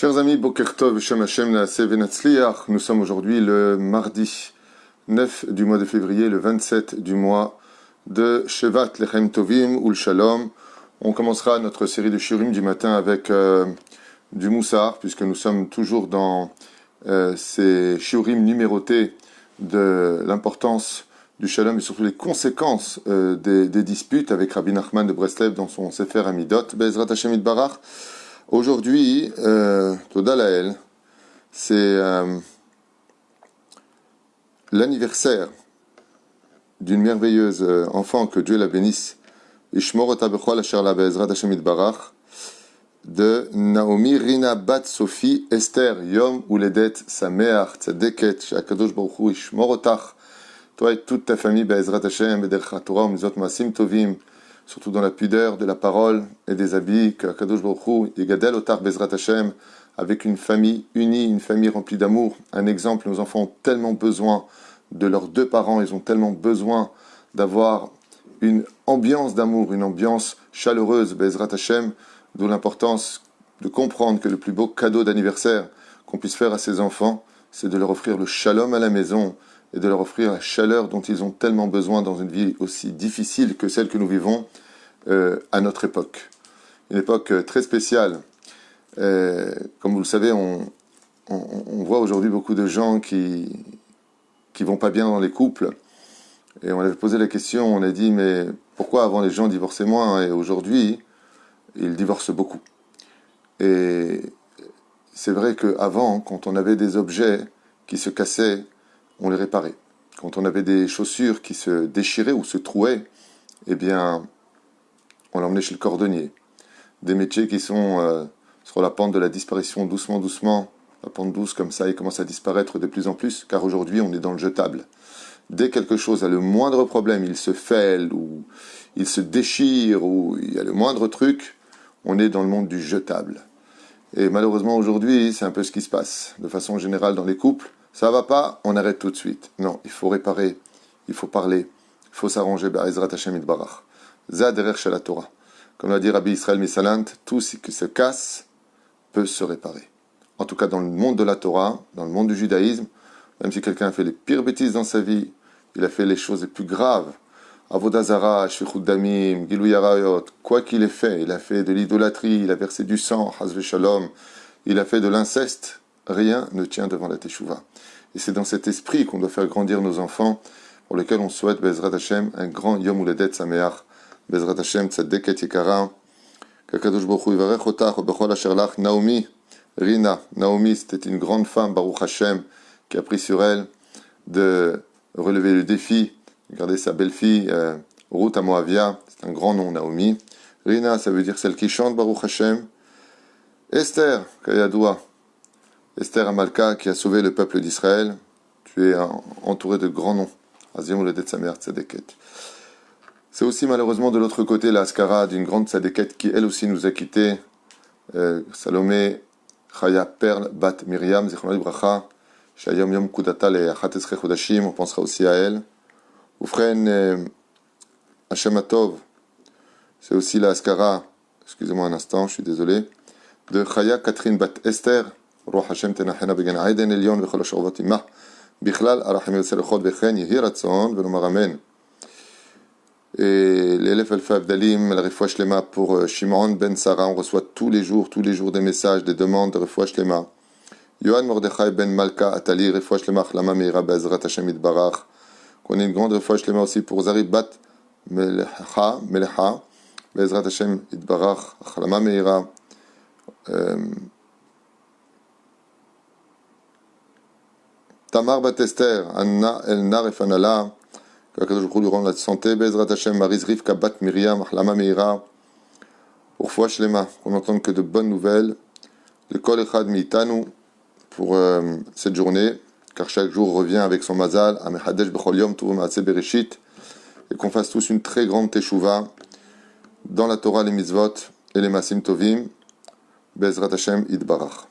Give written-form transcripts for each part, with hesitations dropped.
Chers amis, Boker Tov, Shem Hashem, Naaseh Venatzliach. Nous sommes aujourd'hui le mardi 9 du mois de février, le 27 du mois de Shevat Lechem Tovim ou le Shalom. On commencera notre série de Shiurim du matin avec du Moussar, puisque nous sommes toujours dans ces Shiurim numérotés de l'importance du Shalom et surtout les conséquences des disputes avec Rabbi Nachman de Breslev dans son Sefer Amidot. Be'ezrat Hashem Yitbarach. Aujourd'hui, Toda Lael, c'est l'anniversaire d'une merveilleuse enfant, que Dieu la bénisse, Ishmor ota bechol asher la be'ezrat Hashem Yitbarach, de Naomi Rina Bat Sophie Esther Yom Uledet Sameach Tzadeket Shakadosh Baruch Hu Ishmor otach, toi et toute ta famille be'ezrat Hashem b'derech haTorah u'mizot maasim tovim, surtout dans la pudeur de la parole et des habits, que Kadosh Baruch Hu Yegadel Otar Bezrat Hashem, avec une famille unie, une famille remplie d'amour. Un exemple, nos enfants ont tellement besoin de leurs deux parents, ils ont tellement besoin d'avoir une ambiance d'amour, une ambiance chaleureuse, Bezrat Hashem, d'où l'importance de comprendre que le plus beau cadeau d'anniversaire qu'on puisse faire à ses enfants, c'est de leur offrir le shalom à la maison et de leur offrir la chaleur dont ils ont tellement besoin dans une vie aussi difficile que celle que nous vivons à notre époque. Une époque très spéciale. Comme vous le savez, on voit aujourd'hui beaucoup de gens qui vont pas bien dans les couples. Et on avait posé la question, on a dit, mais pourquoi avant les gens divorçaient moins et aujourd'hui, ils divorcent beaucoup? Et c'est vrai qu'avant, quand on avait des objets qui se cassaient, on les réparait. Quand on avait des chaussures qui se déchiraient ou se trouaient, eh bien, on l'emmenait chez le cordonnier. Des métiers qui sont sur la pente de la disparition, doucement, doucement, la pente douce comme ça, ils commencent à disparaître de plus en plus, car aujourd'hui, on est dans le jetable. Dès quelque chose a le moindre problème, il se fêle, ou il se déchire, ou il y a le moindre truc, on est dans le monde du jetable. Et malheureusement, aujourd'hui, c'est un peu ce qui se passe. De façon générale, dans les couples, ça va pas, on arrête tout de suite. Non, il faut réparer, il faut parler, il faut s'arranger. Be'ezrat Hashem Yitbarach. Za derer shel Torah. Comme l'a dit Rabbi Israël Misalant, tout ce qui se casse peut se réparer. En tout cas, dans le monde de la Torah, dans le monde du judaïsme, même si quelqu'un a fait les pires bêtises dans sa vie, il a fait les choses les plus graves. Avodah Zara, Shfichut Damim, Gilui Arayot, quoi qu'il ait fait, il a fait de l'idolâtrie, il a versé du sang, Chas v'Shalom, il a fait de l'inceste. Rien ne tient devant la Teshuvah. Et c'est dans cet esprit qu'on doit faire grandir nos enfants, pour lesquels on souhaite, Bezrat Hashem, un grand Yom Uledet Sameach, Bezrat Hashem, Tzadeket Yekara, Kakadosh Baruch Hu Yivarech Otach, Bechol Asher Lach, Naomi, Rina. Naomi, c'était une grande femme, Baruch Hashem, qui a pris sur elle de relever le défi. Regardez sa belle-fille, Ruth à Moavia, c'est un grand nom, Naomi. Rina, ça veut dire celle qui chante, Baruch Hashem. Esther, Kayadoua, Esther Amalka, qui a sauvé le peuple d'Israël. Tu es entouré de grands noms. Azim Uledet Sameach Tzadeket. C'est aussi malheureusement de l'autre côté la askara d'une grande Tzadeket qui elle aussi nous a quittés. Salomé Chaya Perl Bat Miriam, Zichrono Libracha, Shayom Yom Kudata le Achatesre Chodashim, on pensera aussi à elle. Oufren Hashem Atov, c'est aussi la askara, excusez-moi un instant, je suis désolé, de Chaya Catherine Bat Esther, Ruach Hashem tenachena began Aiden Elion v'chol hashorvot imah bichlal arachim v'selechot v'chen yehi ratzon v'lomar amen. Et l'élève Alpha Abdalim, la refoua shlema pour Shimon ben Sarah, on reçoit tous les jours des messages, des demandes de refoua shlema. Yohan Mordechai ben Malka Atali, refoua shlema chlama meira be'ezrat Hashem Yitbarach. Qu'on ait une grande refoua shlema aussi pour Zari Bat Melecha, be'ezrat Hashem Yitbarach, chlama meira. Tamar Bat Esther, Anna Elnar et Fanala, que Kadosh Baruch Hu lui rende la santé, Bezrat Hashem, Maris Rivka Bat Miriam, Achlama Meira, Urfoua Shlema, qu'on n'entende que de bonnes nouvelles, le Kol Echad Miitanu, pour cette journée, car chaque jour revient avec son mazal, Amehadesh Bechol Yom Tuvu Maaseh Bereshit, et qu'on fasse tous une très grande teshuva dans la Torah, les mitzvot et les masim tovim, Bezrat Hashem Yitbarach.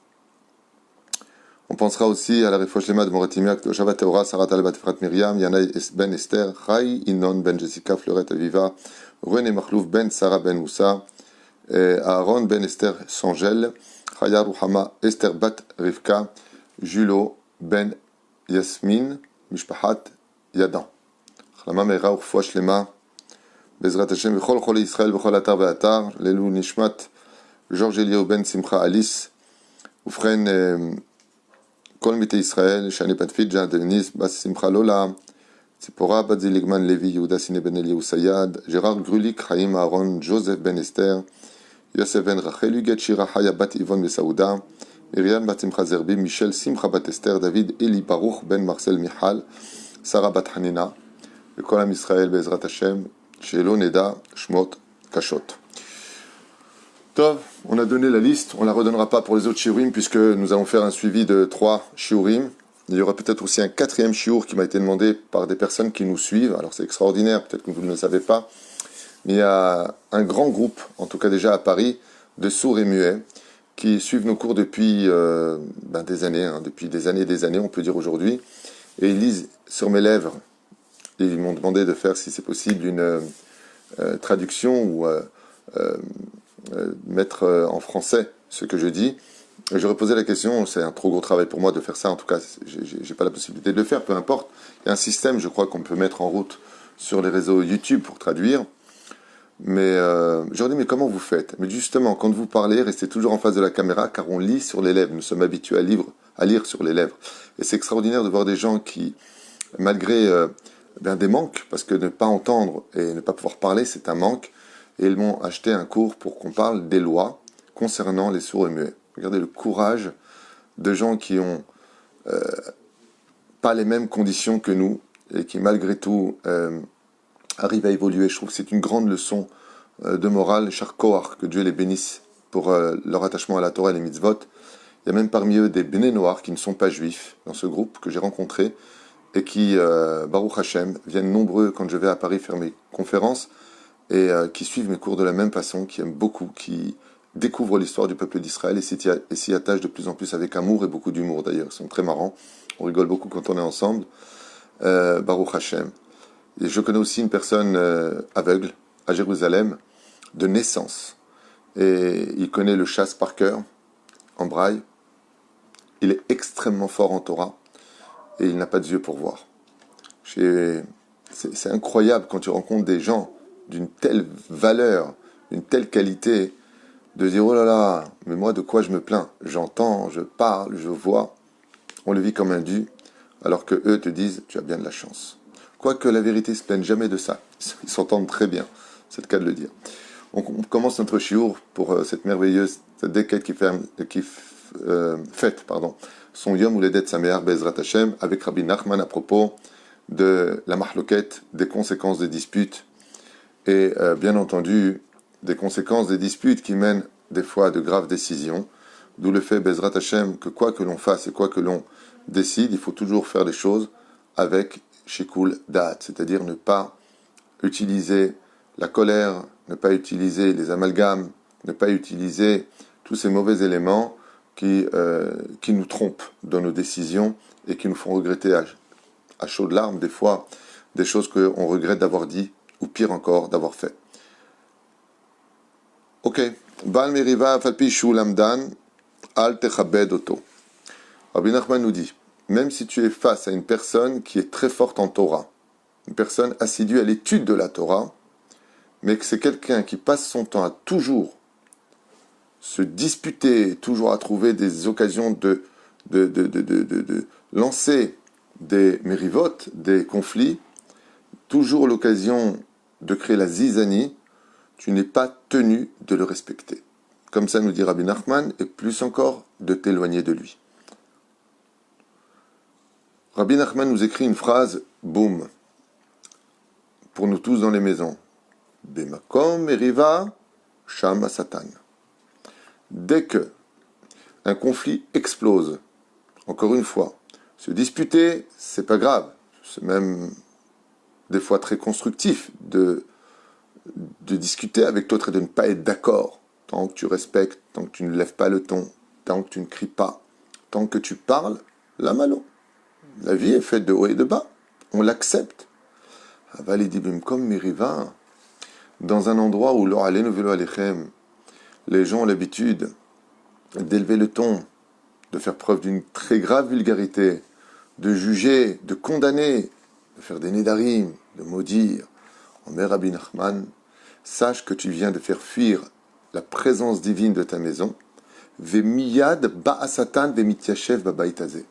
On pensera aussi à la refoua shlema de Moratimia, Shabbat Teora, Sarat al-Bat Efrat Miriam, Yanaï ben Esther, Chai Inon ben Jessica, Fleuret Aviva, René Machlouf ben Sarah ben Moussa, Aaron ben Esther Sangel, Chaya Ruhama, Esther Bat Rivka, Julo Ben Yasmin, Mishpahat Yadan. Chlama Meira Urfoua Shlema, Bezrat Hashem, Vechol Chol Israël, Vechol Atar Ve'atar, Lelou Nishmat, Georges Eliaou Ben Simcha Alice, Oufren Kol Mite Israël, Shani Patfidja, Denis Bas Simcha Lola, Tzipora Bat Ziligman Levi, Yehuda Sine Ben Eliaou Sayad, Gérard Grulik, Chaim Aaron, Joseph Ben Esther, Yosef Ben Rachel, Huguet Shira Haya Bat Yvonne Besaouda, Myriam Bat Simcha Zerbi, Michel Simcha Bat Esther, David Eli Baruch Ben Marcel Michal, Sarah Bat Hanina, le Kolam Israël Bezrat Hashem, Shelo Neda Shmot Kashot. Tov, on a donné la liste, on ne la redonnera pas pour les autres shiurim puisque nous allons faire un suivi de 3 shiurim. Il y aura peut-être aussi un 4e shiur qui m'a été demandé par des personnes qui nous suivent. Alors c'est extraordinaire, peut-être que vous ne le savez pas, mais il y a un grand groupe, en tout cas déjà à Paris, de sourds et muets qui suivent nos cours depuis des années, depuis des années, on peut dire aujourd'hui, et ils lisent sur mes lèvres. Et ils m'ont demandé de faire, si c'est possible, une traduction ou mettre en français ce que je dis. Et j'aurais posé la question, c'est un trop gros travail pour moi de faire ça, en tout cas, j'ai pas la possibilité de le faire, peu importe. Il y a un système, je crois, qu'on peut mettre en route sur les réseaux YouTube pour traduire. Mais j'aurais dit, mais comment vous faites? Mais justement, quand vous parlez, restez toujours en face de la caméra, car on lit sur les lèvres. Nous sommes habitués à lire sur les lèvres. Et c'est extraordinaire de voir des gens qui, malgré des manques, parce que ne pas entendre et ne pas pouvoir parler, c'est un manque, et ils m'ont acheté un cours pour qu'on parle des lois concernant les sourds et muets. Regardez le courage de gens qui ont pas les mêmes conditions que nous, et qui malgré tout arrivent à évoluer. Je trouve que c'est une grande leçon de morale, cher Kohar, que Dieu les bénisse pour leur attachement à la Torah et les mitzvot. Il y a même parmi eux des béné noirs qui ne sont pas juifs dans ce groupe que j'ai rencontré et qui, Baruch Hashem, viennent nombreux quand je vais à Paris faire mes conférences et qui suivent mes cours de la même façon, qui aiment beaucoup, qui découvrent l'histoire du peuple d'Israël et s'y attachent de plus en plus avec amour et beaucoup d'humour d'ailleurs. Ils sont très marrants, on rigole beaucoup quand on est ensemble. Baruch Hashem. Et je connais aussi une personne aveugle à Jérusalem de naissance. Et il connaît le chasse par cœur, en braille. Il est extrêmement fort en Torah. Et il n'a pas de yeux pour voir. C'est incroyable quand tu rencontres des gens d'une telle valeur, d'une telle qualité, de dire, oh là là, mais moi de quoi je me plains? J'entends, je parle, je vois. On le vit comme un dû, alors que eux te disent, tu as bien de la chance. Quoique la vérité ne se plaigne jamais de ça. Ils s'entendent très bien, c'est le cas de le dire. On commence notre shiur pour cette merveilleuse décade qui fête son Yom Uledet Sameach Bezrat Hashem avec Rabbi Nachman à propos de la mahloket, des conséquences des disputes et bien entendu des conséquences des disputes qui mènent des fois à de graves décisions, d'où le fait Bezrat Hashem que quoi que l'on fasse et quoi que l'on décide, il faut toujours faire les choses avec Shikul Da'at, c'est-à-dire ne pas utiliser la colère, ne pas utiliser les amalgames, ne pas utiliser tous ces mauvais éléments qui nous trompent dans nos décisions et qui nous font regretter à chaudes larmes des fois des choses qu'on regrette d'avoir dit ou pire encore d'avoir fait. Ok. Bal meriva falpi shulamdan al techabed oto. Rabbi Nachman nous dit, même si tu es face à une personne qui est très forte en Torah, une personne assidue à l'étude de la Torah, mais que c'est quelqu'un qui passe son temps à toujours se disputer, toujours à trouver des occasions de lancer des mérivotes, des conflits, toujours l'occasion de créer la zizanie, tu n'es pas tenu de le respecter. Comme ça nous dit Rabbi Nachman, et plus encore de t'éloigner de lui. Rabbi Nachman nous écrit une phrase, boum, pour nous tous dans les maisons. Bemakom meriva sham satan. Dès que un conflit explose, encore une fois, se disputer, c'est pas grave, c'est même des fois très constructif de discuter avec l'autre et de ne pas être d'accord, tant que tu respectes, tant que tu ne lèves pas le ton, tant que tu ne cries pas, tant que tu parles, la malo. La vie est faite de haut et de bas, on l'accepte. Avalidibim comme miriva, dans un endroit où les gens ont l'habitude d'élever le ton, de faire preuve d'une très grave vulgarité, de juger, de condamner, de faire des nédarim, de maudire. Omer Rabbi Nachman, sache que tu viens de faire fuir la présence divine de ta maison. Vemiyad ba'a Satan vemityashev babaitazé.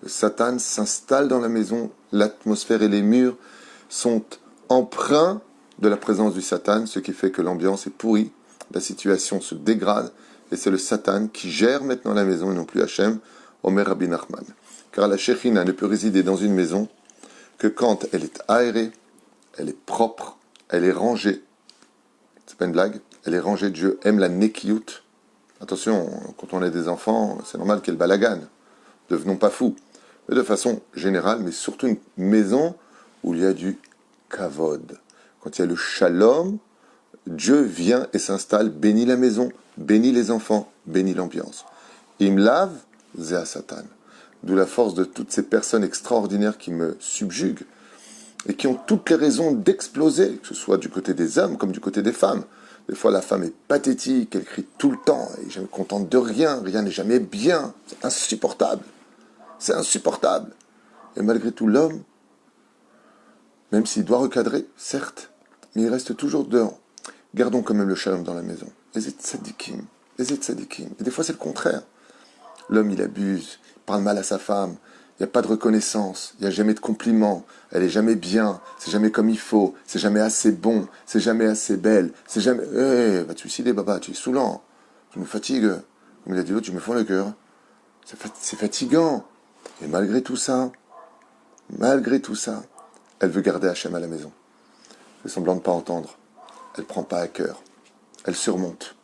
Le Satan s'installe dans la maison, l'atmosphère et les murs sont empreints de la présence du Satan, ce qui fait que l'ambiance est pourrie, la situation se dégrade, et c'est le Satan qui gère maintenant la maison et non plus Hachem, Omer Rabbi Nachman. Car la Shekhinah ne peut résider dans une maison que quand elle est aérée, elle est propre, elle est rangée. C'est pas une blague, elle est rangée. Dieu aime la nekiyut. Attention, quand on a des enfants, c'est normal qu'elle balagane. Devenons pas fous. Mais de façon générale, mais surtout une maison où il y a du kavod. Quand il y a le shalom, Dieu vient et s'installe, bénit la maison, bénit les enfants, bénit l'ambiance. Imlav, zéa Satan. D'où la force de toutes ces personnes extraordinaires qui me subjuguent et qui ont toutes les raisons d'exploser, que ce soit du côté des hommes comme du côté des femmes. Des fois, la femme est pathétique, elle crie tout le temps, elle n'est jamais contente de rien, rien n'est jamais bien. C'est insupportable. C'est insupportable. Et malgré tout, l'homme, même s'il doit recadrer, certes, mais il reste toujours dedans. Gardons quand même le shalom dans la maison. Les tzadikim. Et des fois, c'est le contraire. L'homme, il abuse, il parle mal à sa femme, il n'y a pas de reconnaissance, il n'y a jamais de compliments, elle n'est jamais bien, c'est jamais comme il faut, c'est jamais assez bon, c'est jamais assez belle, c'est jamais... va te suicider, baba, tu es saoulant, tu me fatigues. Comme il a dit l'autre, tu me fends le cœur. C'est fatigant. Et malgré tout ça, elle veut garder Hachem à la maison. Elle fait semblant de ne pas entendre. Elle ne prend pas à cœur. Elle surmonte.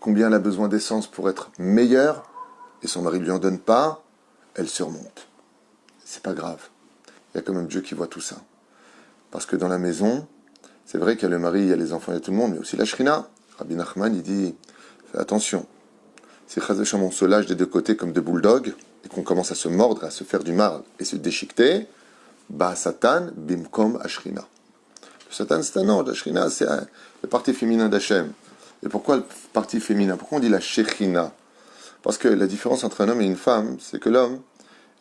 Combien elle a besoin d'essence pour être meilleure, et son mari ne lui en donne pas, elle surmonte. C'est pas grave. Il y a quand même Dieu qui voit tout ça. Parce que dans la maison, c'est vrai qu'il y a le mari, il y a les enfants, il y a tout le monde, mais aussi la shrina. Rabbi Nachman, il dit, fais attention. Si Chaz v'Shalom, on se lâche des deux côtés comme deux bulldogs, et qu'on commence à se mordre, à se faire du mal, et se déchiqueter, bah Satan, bimkom ashrina. Le Satan, c'est un ange. La shrina, c'est le parti féminin d'Hachem. Et pourquoi le parti féminin? Pourquoi on dit la shechina? Parce que la différence entre un homme et une femme, c'est que l'homme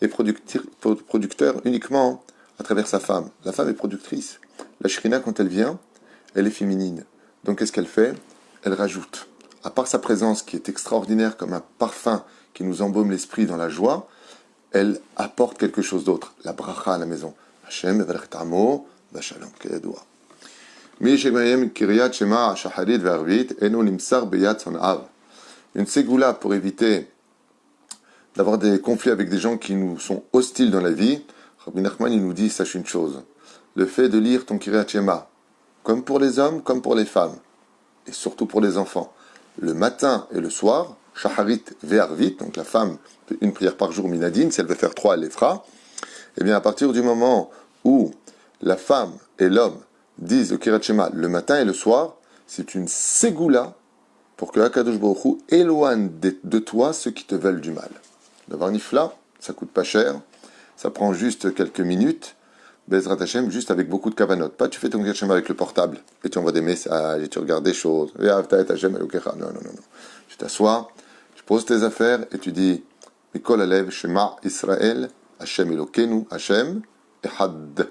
est producteur uniquement à travers sa femme. La femme est productrice. La shrina, quand elle vient, elle est féminine. Donc, qu'est-ce qu'elle fait? Elle rajoute. À part sa présence qui est extraordinaire comme un parfum qui nous embaume l'esprit dans la joie, elle apporte quelque chose d'autre. La bracha à la maison. Hashem, evarech ta'amo, v'shalom, keyadoua. Mi shemayem kiryat shema shaharit ve'arvit, eno nimsar beyat son av. Une ségoula pour éviter d'avoir des conflits avec des gens qui nous sont hostiles dans la vie. Rabbi Nachman, il nous dit, sache une chose. Le fait de lire ton Kiryat Shema, comme pour les hommes, comme pour les femmes, et surtout pour les enfants, le matin et le soir, Shaharit ve'arvit, donc la femme fait une prière par jour, minadine, si elle veut faire 3, elle les fera. Et bien à partir du moment où la femme et l'homme disent le Kiryat Shema le matin et le soir, c'est une ségoula pour que Akadosh Baruch Hu éloigne de toi ceux qui te veulent du mal. D'avoir nifla, ça coûte pas cher, ça prend juste quelques minutes, Bezrat Hashem, juste avec beaucoup de kavanot. Pas tu fais ton Kiryat Shema avec le portable, et tu envoies des messages, et tu regardes des choses, non, non. Tu t'assois, tu poses tes affaires, et tu dis, Mikol Alev Shema Israël, Hashem Elokenu, Hashem Ehad.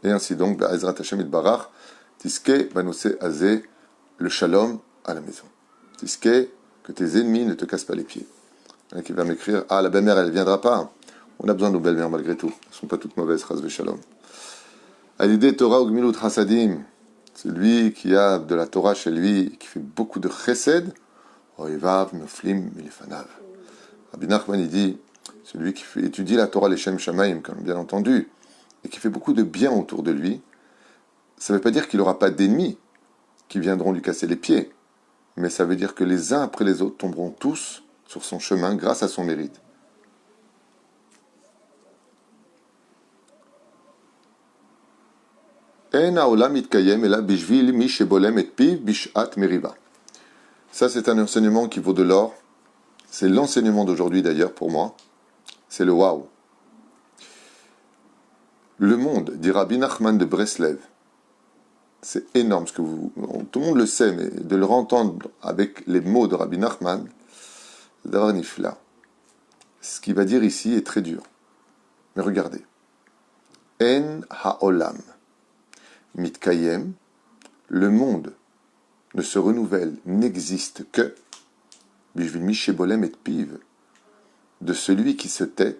Et ainsi donc, Bezrat Hashem Itbarach, Tiske Banose Azé, le shalom à la maison. Tiske, que tes ennemis ne te cassent pas les pieds. Il y en a qui va m'écrire, la belle-mère, elle ne viendra pas. On a besoin de nos belles-mères malgré tout. Elles ne sont pas toutes mauvaises, Chaz v'Shalom. Alidé Torah Ugmilut Hasadim, celui qui a de la Torah chez lui, qui fait beaucoup de chesed, Oivav Noflim Milifanav. Rabbi Nachman, il dit, celui qui étudie la Torah Leshem Shamaim, comme bien entendu, et qui fait beaucoup de bien autour de lui, ça ne veut pas dire qu'il n'aura pas d'ennemis qui viendront lui casser les pieds, mais ça veut dire que les uns après les autres tomberont tous sur son chemin grâce à son mérite. Ça, c'est un enseignement qui vaut de l'or. C'est l'enseignement d'aujourd'hui, d'ailleurs, pour moi. C'est le waouh. Le monde, dit Rabbi Nachman de Breslev, c'est énorme, tout le monde le sait, mais de le entendre avec les mots de Rabbi Nachman, Davar nifla. Ce qu'il va dire ici est très dur. Mais regardez. En ha'olam mitkayem, le monde ne se renouvelle, n'existe que bishvil mishebolem et piv, de celui qui se tait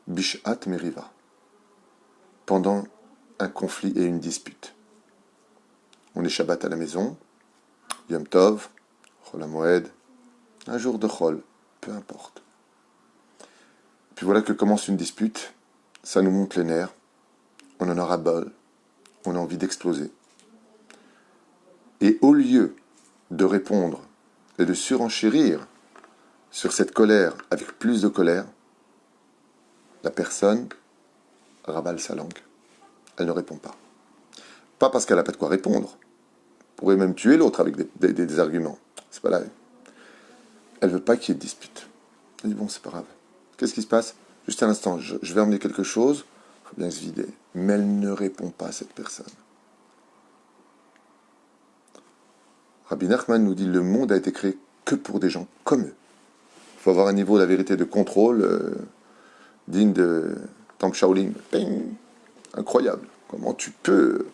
bishat meriva, pendant un conflit et une dispute. On est Shabbat à la maison, Yom Tov, Chol HaMoed, un jour de Chol, peu importe. Puis voilà que commence une dispute, ça nous monte les nerfs, on en a ras-le-bol, on a envie d'exploser. Et au lieu de répondre et de surenchérir sur cette colère avec plus de colère, la personne ravale sa langue. Elle ne répond pas. Pas parce qu'elle n'a pas de quoi répondre. Elle pourrait même tuer l'autre avec des arguments. C'est pas là. Elle veut pas qu'il y ait de dispute. Elle dit bon, c'est pas grave. Qu'est-ce qui se passe? Juste un instant, je vais emmener quelque chose. Il faut bien se vider. Mais elle ne répond pas à cette personne. Rabbi Nachman nous dit le monde a été créé que pour des gens comme eux. Il faut avoir un niveau de la vérité de contrôle digne de Temple Shaolin. Ping, incroyable. Comment tu peux...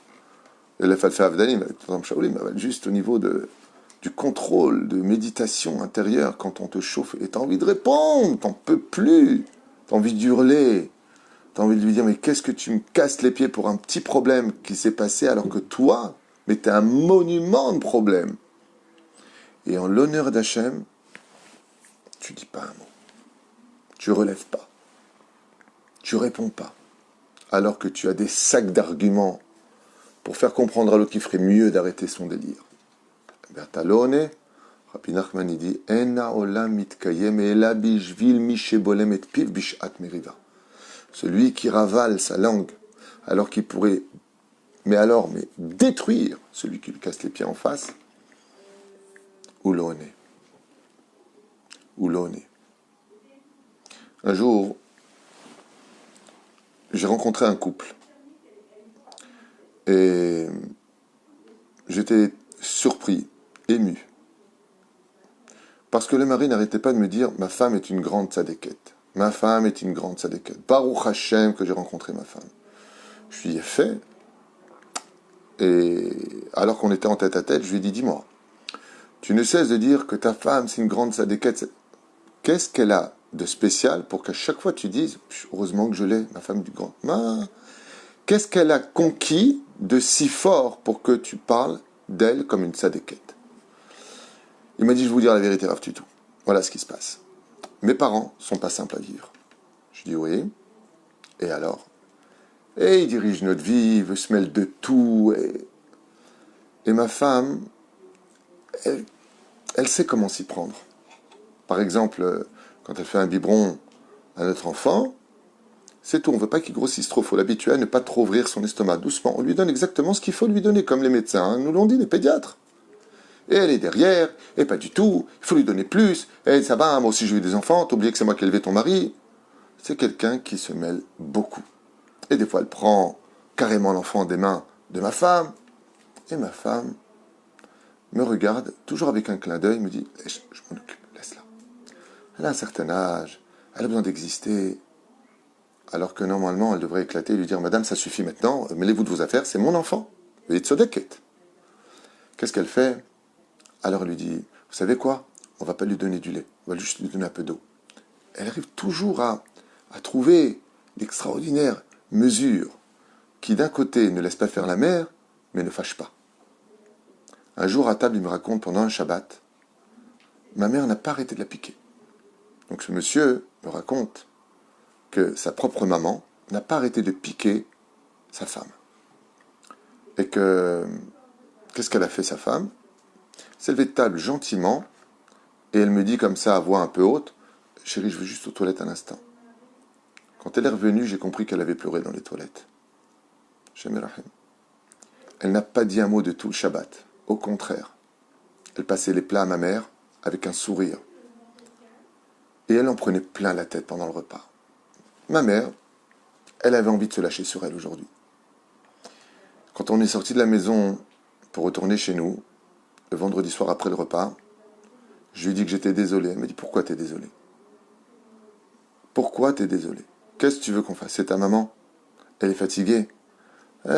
Et la Falfa Avdalim, Temple Shaolin, juste au niveau du contrôle, de méditation intérieure, quand on te chauffe et tu as envie de répondre, t'en peux plus, tu as envie d'hurler, tu as envie de lui dire mais qu'est-ce que tu me casses les pieds pour un petit problème qui s'est passé alors que toi, mais tu es un monument de problème. Et en l'honneur d'Hachem, tu dis pas un mot. Tu relèves pas. Tu réponds pas. Alors que tu as des sacs d'arguments pour faire comprendre à l'autre qu'il ferait mieux d'arrêter son délire. Bertalone, Rabbi Nachman il dit Ena olam mitkayem ela bishvil mishebolem et piv bishat meriva. Celui qui ravale sa langue alors qu'il pourrait mais détruire celui qui lui casse les pieds en face. Oulone. Un jour, j'ai rencontré un couple et j'étais surpris, ému, parce que le mari n'arrêtait pas de me dire ma femme est une grande tzadékette. Ma femme est une grande tzadékette. Baruch Hashem que j'ai rencontré ma femme. Je lui ai fait, et alors qu'on était en tête à tête, je lui ai dit dis-moi, tu ne cesses de dire que ta femme c'est une grande tzadékette. Qu'est-ce qu'elle a de spécial pour qu'à chaque fois tu dises heureusement que je l'ai, ma femme du grand. Qu'est-ce qu'elle a conquis de si fort pour que tu parles d'elle comme une tzadékette? Il m'a dit, je vais vous dire la vérité, Rav Tutu. Voilà ce qui se passe. Mes parents sont pas simples à vivre. Je dis oui. Et alors? Et ils dirigent notre vie, ils veulent se mêler de tout. Et ma femme, elle sait comment s'y prendre. Par exemple, quand elle fait un biberon à notre enfant, c'est tout. On ne veut pas qu'il grossisse trop. Il faut l'habituer à ne pas trop ouvrir son estomac. Doucement. On lui donne exactement ce qu'il faut lui donner, comme les médecins nous l'ont dit, les pédiatres. Et elle est derrière, et pas du tout, il faut lui donner plus, et ça va, moi aussi j'ai eu des enfants, t'as oublié que c'est moi qui ai élevé ton mari. C'est quelqu'un qui se mêle beaucoup. Et des fois elle prend carrément l'enfant des mains de ma femme, et ma femme me regarde, toujours avec un clin d'œil, me dit, je m'en occupe, laisse-la. Elle a un certain âge, elle a besoin d'exister, alors que normalement elle devrait éclater et lui dire, madame ça suffit maintenant, mêlez-vous de vos affaires, c'est mon enfant, veuillez de sodeket. Qu'est-ce qu'elle fait? Alors elle lui dit, vous savez quoi? On va pas lui donner du lait, on va juste lui donner un peu d'eau. Elle arrive toujours à trouver l'extraordinaire mesure qui d'un côté ne laisse pas faire la mère, mais ne fâche pas. Un jour à table, il me raconte pendant un Shabbat, ma mère n'a pas arrêté de la piquer. Donc ce monsieur me raconte que sa propre maman n'a pas arrêté de piquer sa femme. Et que, qu'est-ce qu'elle a fait sa femme? S'est levée de table gentiment, et elle me dit comme ça à voix un peu haute, « Chérie, je veux juste aux toilettes un instant. » Quand elle est revenue, j'ai compris qu'elle avait pleuré dans les toilettes. Shemerachem. Elle n'a pas dit un mot de tout le Shabbat. Au contraire, elle passait les plats à ma mère avec un sourire. Et elle en prenait plein la tête pendant le repas. Ma mère, elle avait envie de se lâcher sur elle aujourd'hui. Quand on est sorti de la maison pour retourner chez nous, le vendredi soir après le repas, Je lui dis que j'étais désolé. Elle me dit, pourquoi t'es désolé? Pourquoi t'es désolé? Qu'est-ce que tu veux qu'on fasse? C'est ta maman? Elle est fatiguée.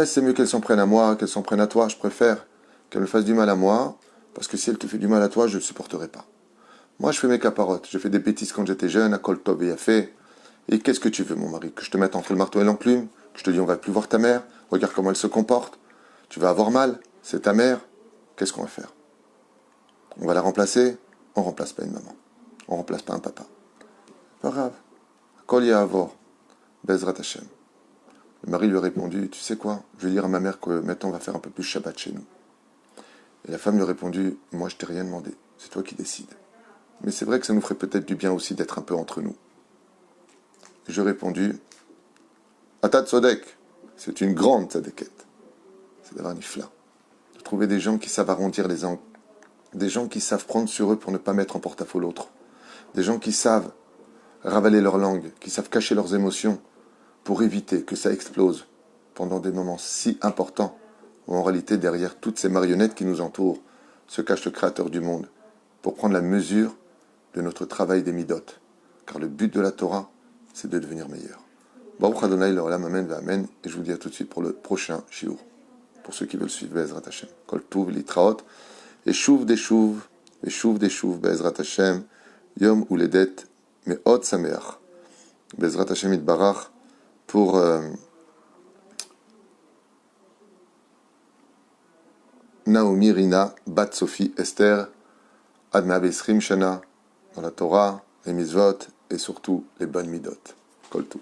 C'est mieux qu'elle s'en prenne à moi, qu'elle s'en prenne à toi. Je préfère qu'elle me fasse du mal à moi, parce que si elle te fait du mal à toi, je ne le supporterai pas. Moi, je fais mes caparottes. J'ai fait des bêtises quand j'étais jeune, à Kol Tov et Yafé. Et qu'est-ce que tu veux, mon mari? Que je te mette entre le marteau et l'enclume? Que je te dise, on va plus voir ta mère? Regarde comment elle se comporte. Tu vas avoir mal. C'est ta mère. Qu'est-ce qu'on va faire? On va la remplacer? On ne remplace pas une maman. On ne remplace pas un papa. Pas grave. Kol Yahavor, Bezrat Hashem. Le mari lui a répondu, tu sais quoi? Je vais dire à ma mère que maintenant on va faire un peu plus Shabbat chez nous. Et la femme lui a répondu, moi je t'ai rien demandé. C'est toi qui décides. Mais c'est vrai que ça nous ferait peut-être du bien aussi d'être un peu entre nous. Et je lui ai répondu, Atat Sodek, c'est une grande tzadékette. C'est d'avoir nifla. De trouver des gens qui savent arrondir les angles. Des gens qui savent prendre sur eux pour ne pas mettre en porte-à-faux l'autre. Des gens qui savent ravaler leur langue, qui savent cacher leurs émotions pour éviter que ça explose pendant des moments si importants où en réalité derrière toutes ces marionnettes qui nous entourent se cache le Créateur du monde pour prendre la mesure de notre travail des midot. Car le but de la Torah, c'est de devenir meilleur. Baruch Adonai l'olam amen v'amen. Et je vous dis à tout de suite pour le prochain shiur. Pour ceux qui veulent suivre Be'ezrat Hashem. Kol tuv litraot. Et shuv des shuv. Et shuv des shuv. Be'ezrat Hashem. Yom uledet. Me'od sameach. Be'ezrat Hashem itbarach. Pour Naomi Rina Bat Sophie Esther Adma Besrim Shana dans la Torah, les mitzvot et surtout les bonnes midot. Kol tuv.